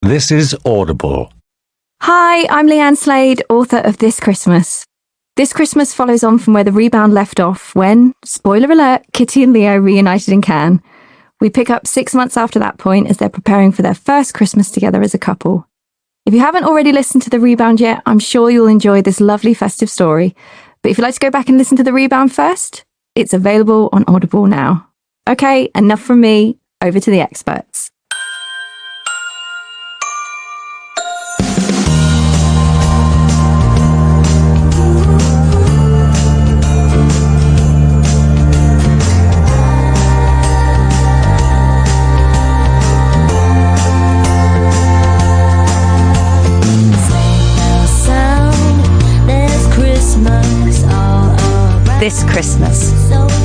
This is Audible. Hi, I'm Leanne Slade, author of This Christmas. This Christmas follows on from where the rebound left off when, spoiler alert, Kitty and Leo reunited in Cannes. We pick up 6 months after that point as they're preparing for their first Christmas together as a couple. If you haven't already listened to the rebound yet, I'm sure you'll enjoy this lovely festive story. But if you'd like to go back and listen to the rebound first, it's available on Audible now. Okay, enough from me, over to the experts. This Christmas,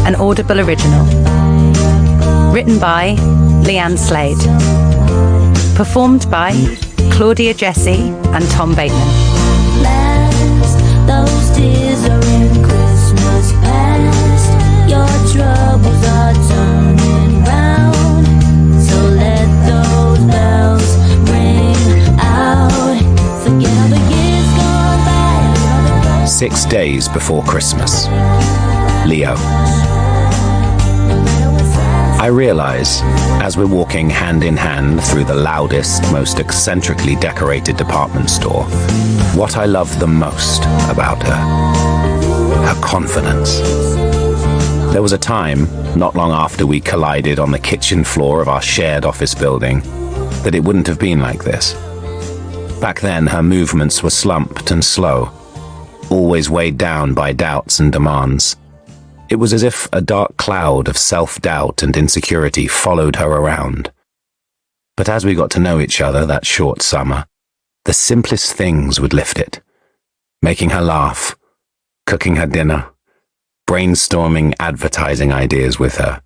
an Audible original. Written by Leanne Slade. Performed by Claudia Jesse and Tom Bateman. Those tears are in Christmas past. Your troubles are turning round. So let those bells ring out. Forget all the years gone by. 6 days before Christmas. Leo. I realize, as we're walking hand in hand through the loudest, most eccentrically decorated department store, what I love the most about her. Her confidence. There was a time, not long after we collided on the kitchen floor of our shared office building, that it wouldn't have been like this. Back then, her movements were slumped and slow, always weighed down by doubts and demands. It was as if a dark cloud of self-doubt and insecurity followed her around. But as we got to know each other that short summer, the simplest things would lift it. Making her laugh, cooking her dinner, brainstorming advertising ideas with her,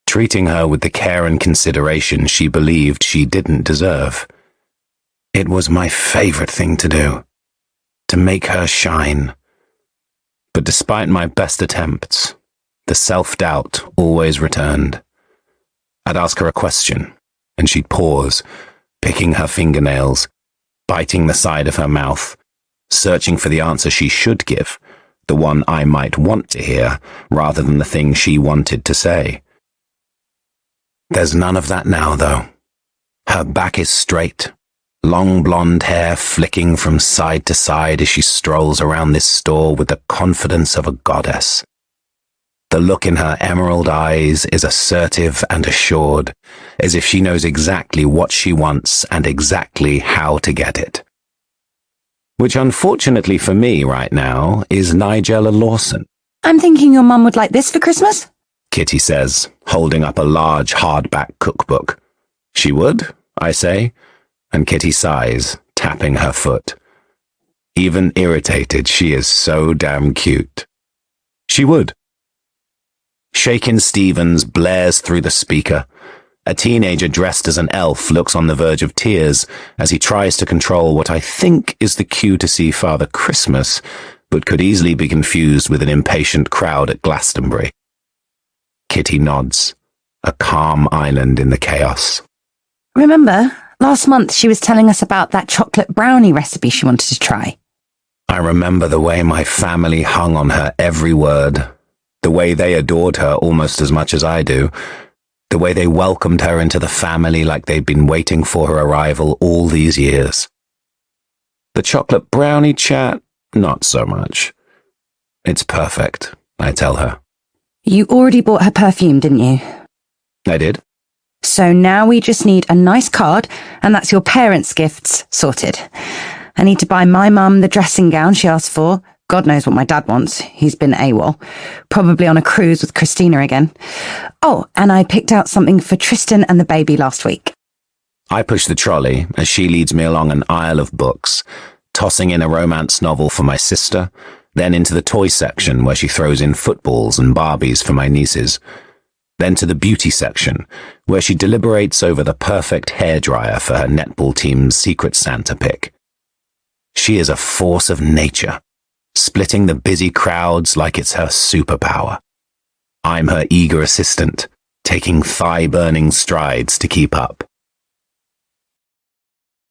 treating her with the care and consideration she believed she didn't deserve. It was my favorite thing to do, to make her shine. But despite my best attempts, the self-doubt always returned. I'd ask her a question, and she'd pause, picking her fingernails, biting the side of her mouth, searching for the answer she should give, the one I might want to hear, rather than the thing she wanted to say. There's none of that now, though. Her back is straight, long blonde hair flicking from side to side as she strolls around this store with the confidence of a goddess. The look in her emerald eyes is assertive and assured, as if she knows exactly what she wants and exactly how to get it. Which, unfortunately for me right now, is Nigella Lawson. I'm thinking your mum would like this for Christmas? Kitty says, holding up a large hardback cookbook. She would, I say, and Kitty sighs, tapping her foot. Even irritated, she is so damn cute. She would. Shakin' Stevens blares through the speaker. A teenager dressed as an elf looks on the verge of tears as he tries to control what I think is the cue to see Father Christmas, but could easily be confused with an impatient crowd at Glastonbury. Kitty nods, a calm island in the chaos. Remember, last month she was telling us about that chocolate brownie recipe she wanted to try. I remember the way my family hung on her every word, the way they adored her almost as much as I do, the way they welcomed her into the family like they'd been waiting for her arrival all these years. The chocolate brownie chat, not so much. It's perfect, I tell her. You already bought her perfume, didn't you? I did. So now we just need a nice card, and that's your parents' gifts sorted. I need to buy my mum the dressing gown she asked for. God knows what my dad wants. He's been AWOL. Probably on a cruise with Christina again. Oh, and I picked out something for Tristan and the baby last week. I push the trolley as she leads me along an aisle of books, tossing in a romance novel for my sister, then into the toy section where she throws in footballs and Barbies for my nieces, then to the beauty section where she deliberates over the perfect hairdryer for her netball team's Secret Santa pick. She is a force of nature, splitting the busy crowds like it's her superpower. I'm her eager assistant, taking thigh-burning strides to keep up.